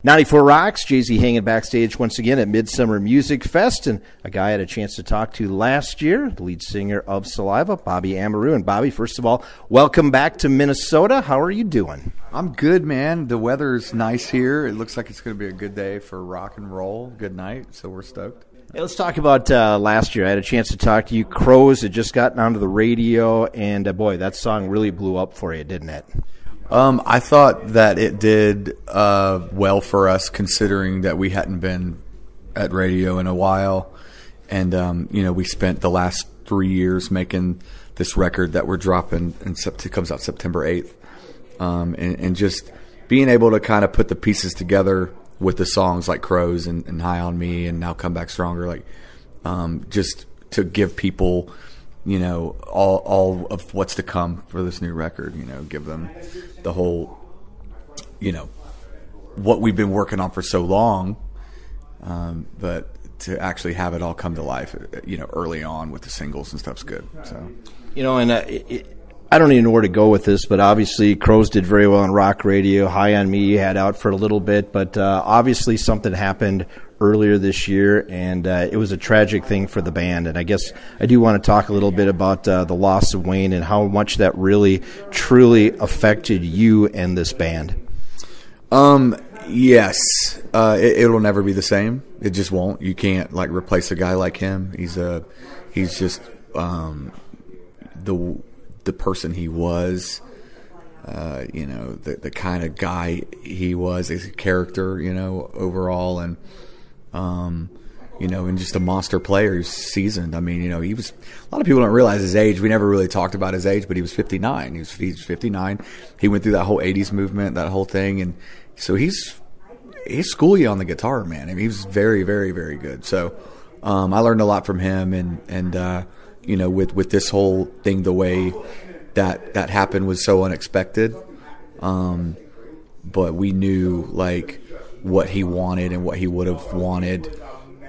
94 Rocks, Jay-Z hanging backstage once again at Midsummer Music Fest, and a guy I had a chance to talk to last year, the lead singer of Saliva, Bobby Amaru. And Bobby, first of all, welcome back to Minnesota. How are you doing? I'm good, man. The weather's nice here. It looks like it's going to be a good day for rock and roll. Good night, so we're stoked. Hey, let's talk about last year. I had a chance to talk to you. Crows had just gotten onto the radio, and boy, that song really blew up for you, didn't it? I thought that it did well for us, considering that we hadn't been at radio in a while, and we spent the last 3 years making this record that we're dropping, and it comes out September 8th, and just being able to kind of put the pieces together with the songs like Crows and High on Me and Now Come Back Stronger, like just to give people all of what's to come for this new record, give them the whole, what we've been working on for so long, but to actually have it all come to life, early on with the singles and stuff's good. So, I don't even know where to go with this, but obviously Crows did very well on rock radio. High on Me you had out for a little bit, but obviously something happened earlier this year, and it was a tragic thing for the band. And I guess I do want to talk a little bit about the loss of Wayne and how much that really, truly affected you and this band. Yes, it'll never be the same. It just won't. You can't replace a guy like him. He's just the person he was. The kind of guy he was as a character, overall, and and just a monster player who's seasoned. I mean, he was, a lot of people don't realize his age. We never really talked about his age, but he was 59. He's 59. He went through that whole 80s movement, that whole thing. And so he's schooly on the guitar, man. I mean, he was very, very, very good. So, I learned a lot from him and with this whole thing, the way that happened was so unexpected. But we knew what he wanted and what he would have wanted,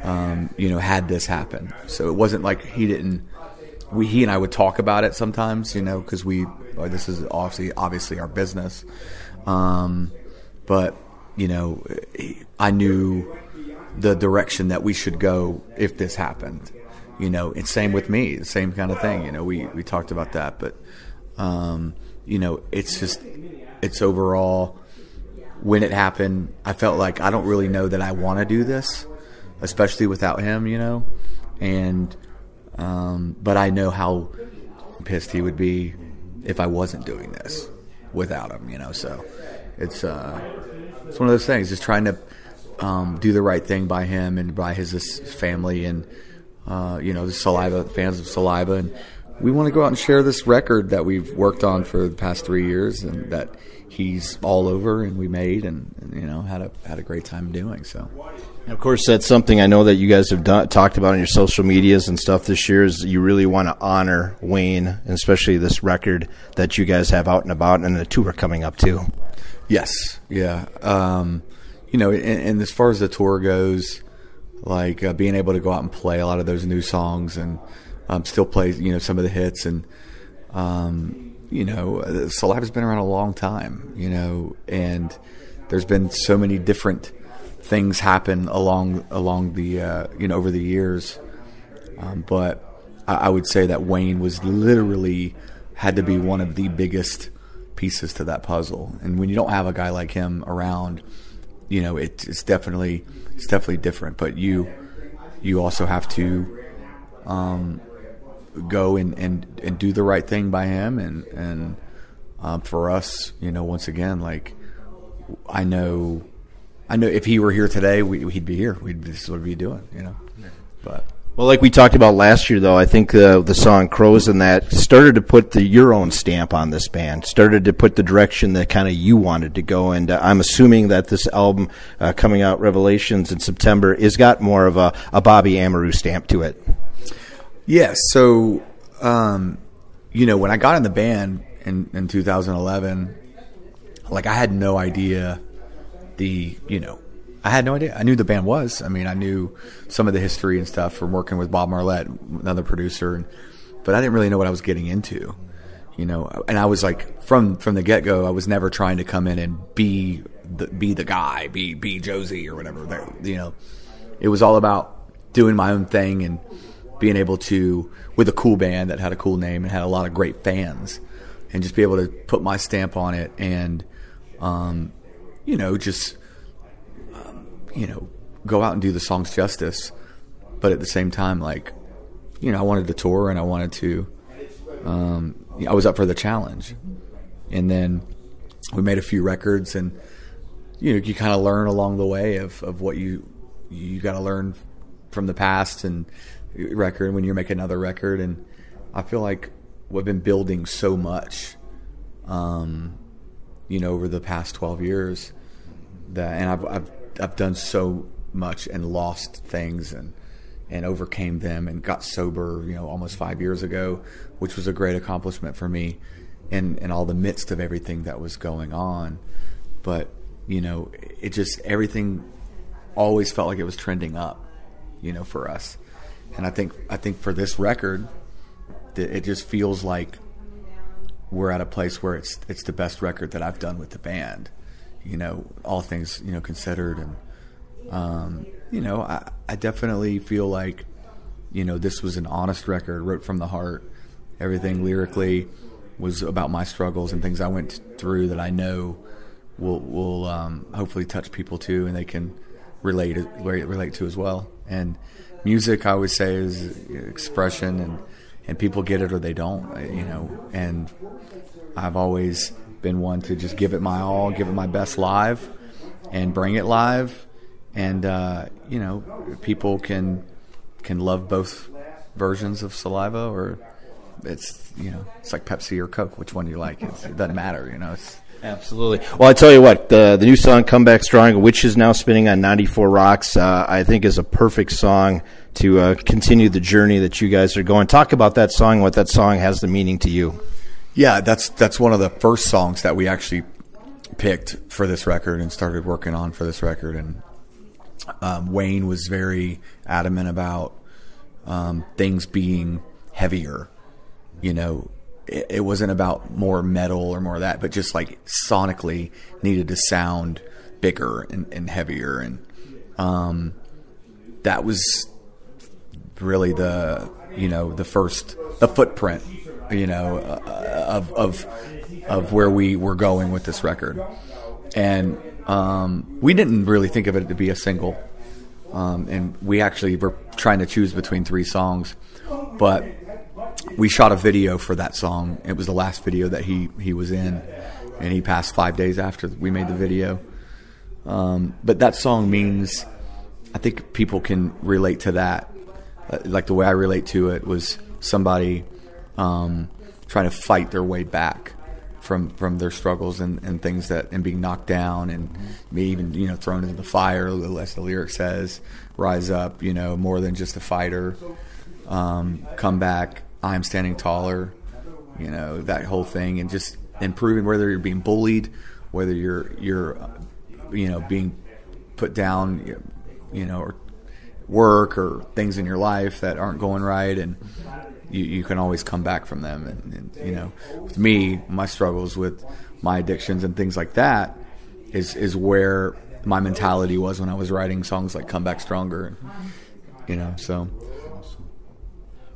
had this happen. So it wasn't like he and I would talk about it sometimes, because this is obviously our business. But, I knew the direction that we should go if this happened, and same with me, the same kind of thing. We talked about that, but, it's overall, when it happened, I felt like I don't really know that I want to do this, especially without him, and but I know how pissed he would be if I wasn't doing this without him, so it's one of those things, just trying to do the right thing by him and by his family and the Saliva fans of Saliva, and we want to go out and share this record that we've worked on for the past 3 years and that he's all over and we made and had a great time doing. So, and of course, that's something I know that you guys have talked about on your social medias and stuff this year, is you really want to honor Wayne, and especially this record that you guys have out and about, and the tour coming up too. Yes, yeah. And as far as the tour goes, being able to go out and play a lot of those new songs and still play some of the hits, and Saliva's been around a long time, and there's been so many different things happen along the over the years, but I would say that Wayne was literally had to be one of the biggest pieces to that puzzle. And when you don't have a guy like him around, it's definitely different. But you also have to go and do the right thing by him, and for us, once again, I know if he were here today, he'd be here. This is what we'd be doing, But well, like we talked about last year, though, I think the song Crows and that started to put your own stamp on this band, started to put the direction that kind of you wanted to go. And I'm assuming that this album coming out, Revelations, in September, has got more of a Bobby Amaru stamp to it. Yes. So, when I got in the band in 2011, I had no idea I had no idea. I knew the band was. I mean, I knew some of the history and stuff from working with Bob Marlette, another producer, but I didn't really know what I was getting into, And I was from the get-go, I was never trying to come in and be be the guy, be Josie or whatever. You know, it was all about doing my own thing and being able to, with a cool band that had a cool name and had a lot of great fans, and just be able to put my stamp on it and, you know, just, you know, go out and do the songs justice. But at the same time, like, you know, I wanted to tour and I wanted to, I was up for the challenge. And then we made a few records, and, you know, you kind of learn along the way of what you got to learn from the past and record when you're making another record. And I feel like we've been building so much, you know, over the past 12 years that, and I've done so much and lost things and overcame them and got sober, you know, almost 5 years ago, which was a great accomplishment for me in all the midst of everything that was going on. But, you know, it just, everything always felt like it was trending up, you know, for us. And I think for this record, it just feels like we're at a place where it's the best record that I've done with the band, you know, all things, you know, considered. And, you know, I definitely feel like, you know, this was an honest record, wrote from the heart. Everything lyrically was about my struggles and things I went through that I know will hopefully touch people too, and they can relate to as well. And music, I always say, is expression, and people get it or they don't, you know. And I've always been one to just give it my all, give it my best live, and bring it live. And you know, people can love both versions of Saliva, or it's, you know, it's like Pepsi or Coke. Which one do you like? It doesn't matter, you know. It's absolutely. Well, I tell you what, the new song "Come Back Strong," which is now spinning on 94 Rocks, I think is a perfect song to continue the journey that you guys are going. Talk about that song, what that song has the meaning to you. Yeah, that's one of the first songs that we actually picked for this record and started working on for this record. And Wayne was very adamant about things being heavier. You know, it wasn't about more metal or more of that, but just like sonically needed to sound bigger and heavier. And that was really the footprint, you know, of where we were going with this record. And we didn't really think of it to be a single. And we actually were trying to choose between 3 songs, but we shot a video for that song. It was the last video that he was in, and he passed 5 days after we made the video. But that song means, I think people can relate to that. Like the way I relate to it was somebody trying to fight their way back from their struggles and things and being knocked down and maybe even, you know, thrown into the fire, as the lyric says, rise up, you know, more than just a fighter, come back, I'm standing taller, you know, that whole thing. And just improving, whether you're being bullied, whether you're you know, being put down, you know, or work or things in your life that aren't going right, and you can always come back from them. And you know, with me, my struggles with my addictions and things like that is where my mentality was when I was writing songs like "Come Back Stronger," you know. So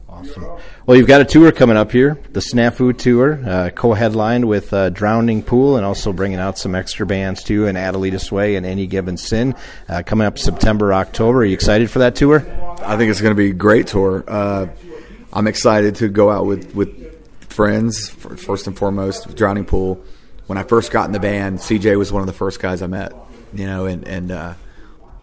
awesome. Well, you've got a tour coming up here, the Snafu Tour, co-headlined with Drowning Pool, and also bringing out some extra bands too, and Adelita's Way and Any Given Sin, coming up September, October. Are you excited for that tour? I think it's going to be a great tour. I'm excited to go out with friends, first and foremost, Drowning Pool. When I first got in the band, CJ was one of the first guys I met, you know, and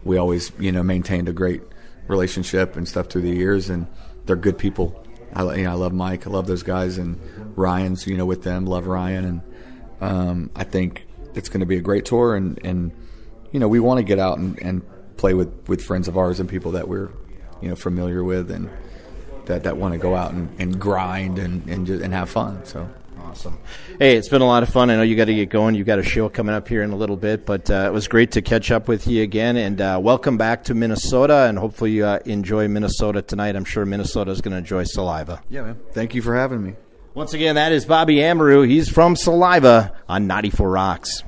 we always, you know, maintained a great relationship and stuff through the years, and they're good people. I love Mike. I love those guys, and Ryan's, you know, with them. Love Ryan, and I think it's going to be a great tour. And you know, we want to get out and play with friends of ours and people that we're, you know, familiar with, and that want to go out and grind and have fun. So awesome. Hey, it's been a lot of fun. I know you got to get going. You've got a show coming up here in a little bit, but it was great to catch up with you again, and welcome back to Minnesota, and hopefully you enjoy Minnesota tonight. I'm sure Minnesota is going to enjoy Saliva. Yeah, man. Thank you for having me. Once again, that is Bobby Amaru. He's from Saliva on 94 Rocks.